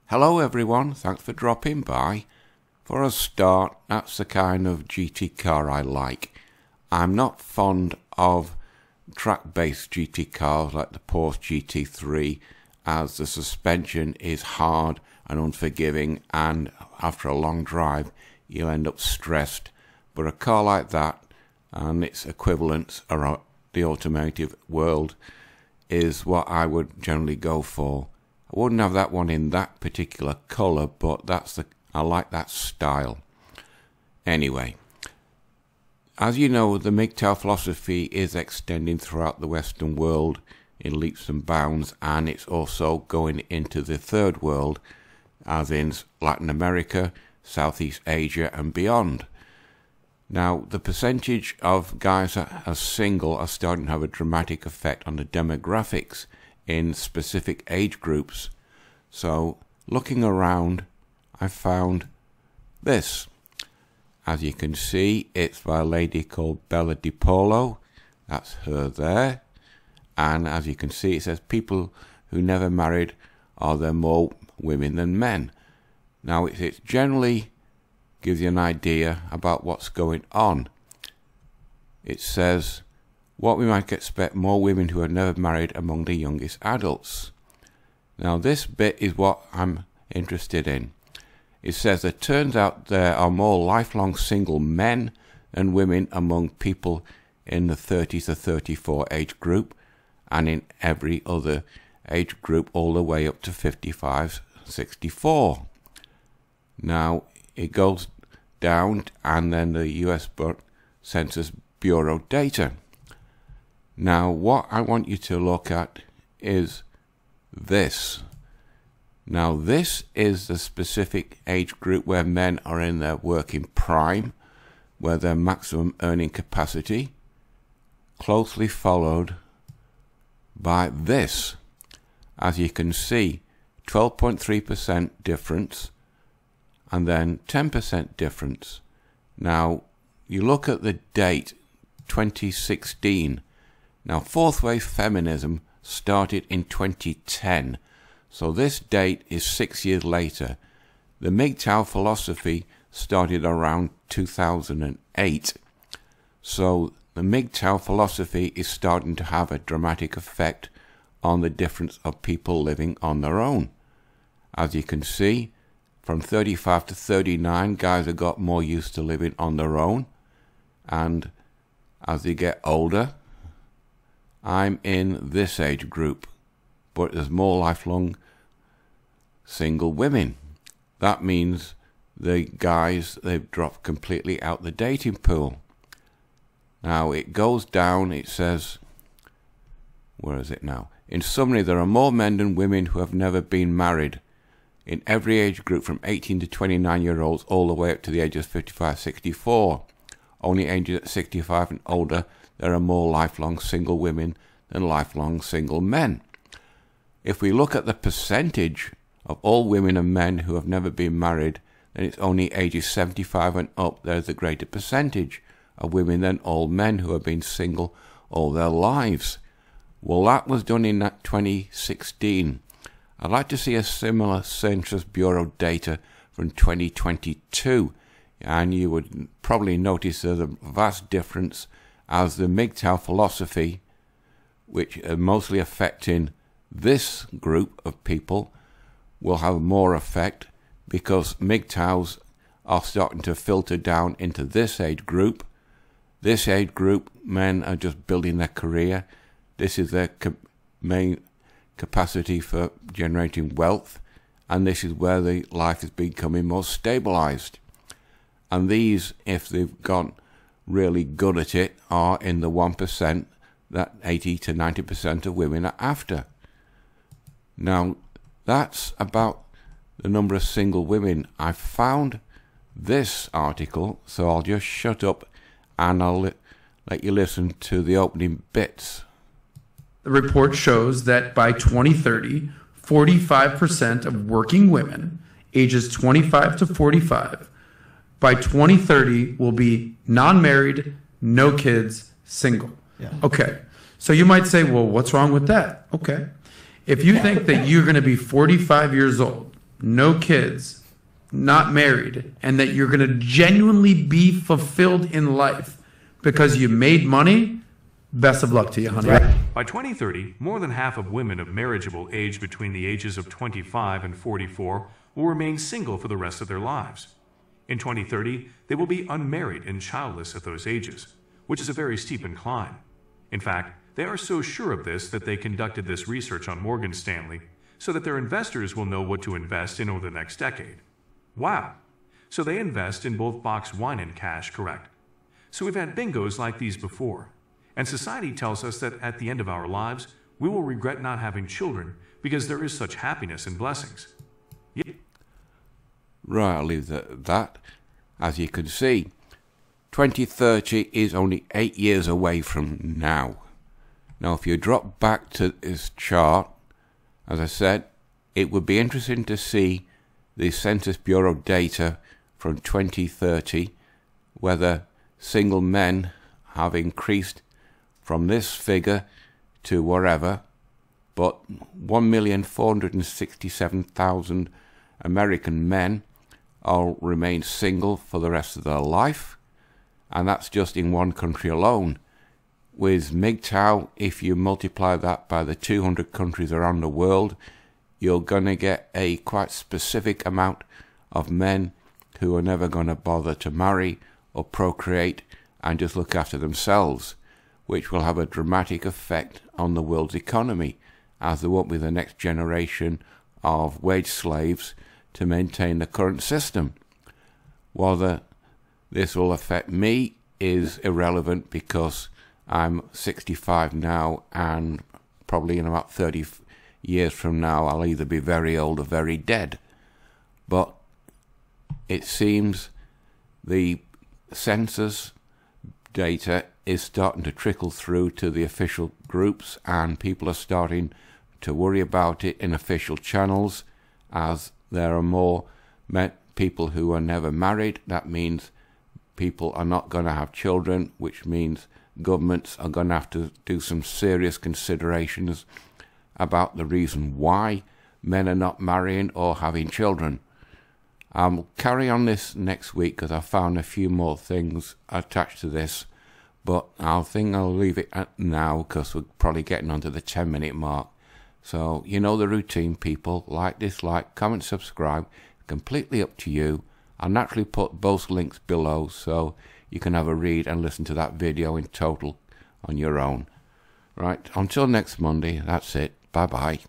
Hello everyone, thanks for dropping by. For a start, that's the kind of GT car I like. I'm not fond of track-based GT cars like the Porsche GT3, as the suspension is hard and unforgiving, and after a long drive you'll end up stressed. But a car like that and its equivalents around the automotive world is what I would generally go for. I wouldn't have that one in that particular colour, but I like that style. Anyway, as you know, the MGTOW philosophy is extending throughout the Western world in leaps and bounds, and it's also going into the third world, as in Latin America, Southeast Asia and beyond. Now, the percentage of guys that are single are starting to have a dramatic effect on the demographics in specific age groups. So, looking around, I found this. As you can see, it's by a lady called Bella DiPolo. That's her there. And as you can see, it says people who never married, are there more women than men? Now, it generally gives you an idea about what's going on. It says, what we might expect, more women who have never married among the youngest adults. Now this bit is what I'm interested in. It says it turns out there are more lifelong single men and women among people in the 30 to 34 age group, and in every other age group all the way up to 55, 64. Now it goes down, and then the US Census Bureau data. Now, what I want you to look at is this. Now, this is the specific age group where men are in their working prime, where their maximum earning capacity, closely followed by this. As you can see, 12.3% difference, and then 10% difference. Now, you look at the date, 2016. Now, fourth wave feminism started in 2010, so this date is 6 years later. The MGTOW philosophy started around 2008, so the MGTOW philosophy is starting to have a dramatic effect on the difference of people living on their own. As you can see, from 35 to 39, guys have got more used to living on their own, and as they get older, I'm in this age group, but there's more lifelong single women. That means the guys, they've dropped completely out the dating pool. Now it goes down, it says, where is it now? In summary, there are more men than women who have never been married in every age group from 18 to 29-year-olds all the way up to the ages of 55, 64. Only ages at 65 and older, there are more lifelong single women than lifelong single men. If we look at the percentage of all women and men who have never been married, then it's only ages 75 and up, there's a greater percentage of women than all men who have been single all their lives. Well, that was done in 2016. I'd like to see a similar Census Bureau data from 2022, and you would probably notice there's a vast difference, as the MGTOW philosophy, which are mostly affecting this group of people, will have more effect, because MGTOWs are starting to filter down into this age group. This age group, men are just building their career. This is their main capacity for generating wealth, and this is where the life is becoming more stabilized. And these, if they've gone really good at it, are in the 1% that 80 to 90% of women are after. Now, that's about the number of single women. I found this article, so I'll just shut up and I'll let you listen to the opening bits. The report shows that by 2030, 45% of working women ages 25 to 45 by 2030 will be non-married, no kids, single. Yeah. Okay. So you might say, well, what's wrong with that? Okay. If you think that you're going to be 45 years old no kids, not married, and that you're going to genuinely be fulfilled in life because you made money, best of luck to you, honey. Right. By 2030, more than half of women of marriageable age between the ages of 25 and 44 will remain single for the rest of their lives. In 2030, they will be unmarried and childless at those ages, which is a very steep incline. In fact, they are so sure of this that they conducted this research on Morgan Stanley so that their investors will know what to invest in over the next decade. Wow! So they invest in both boxed wine and cash, correct? So we've had bingos like these before. And society tells us that at the end of our lives, we will regret not having children because there is such happiness and blessings. Right, I'll leave that at that. As you can see, 2030 is only 8 years away from now. Now, if you drop back to this chart, as I said, it would be interesting to see the Census Bureau data from 2030, whether single men have increased from this figure to wherever, but 1,467,000 American men all remain single for the rest of their life, and that's just in one country alone. With MGTOW, if you multiply that by the 200 countries around the world, you're going to get a quite specific amount of men who are never going to bother to marry or procreate and just look after themselves, which will have a dramatic effect on the world's economy, as there won't be the next generation of wage slaves to maintain the current system. Whether this will affect me is irrelevant because I'm 65 now, and probably in about 30 years from now I'll either be very old or very dead. But it seems the census data is starting to trickle through to the official groups, and people are starting to worry about it in official channels, as there are more people who are never married. That means people are not going to have children, which means governments are going to have to do some serious considerations about the reason why men are not marrying or having children. I'll carry on this next week because I found a few more things attached to this, but I think I'll leave it at now because we're probably getting onto the 10-minute mark. So you know the routine, people. Like, dislike, comment, subscribe. Completely up to you. I'll naturally put both links below so you can have a read and listen to that video in total on your own. Right, until next Monday, that's it. Bye-bye.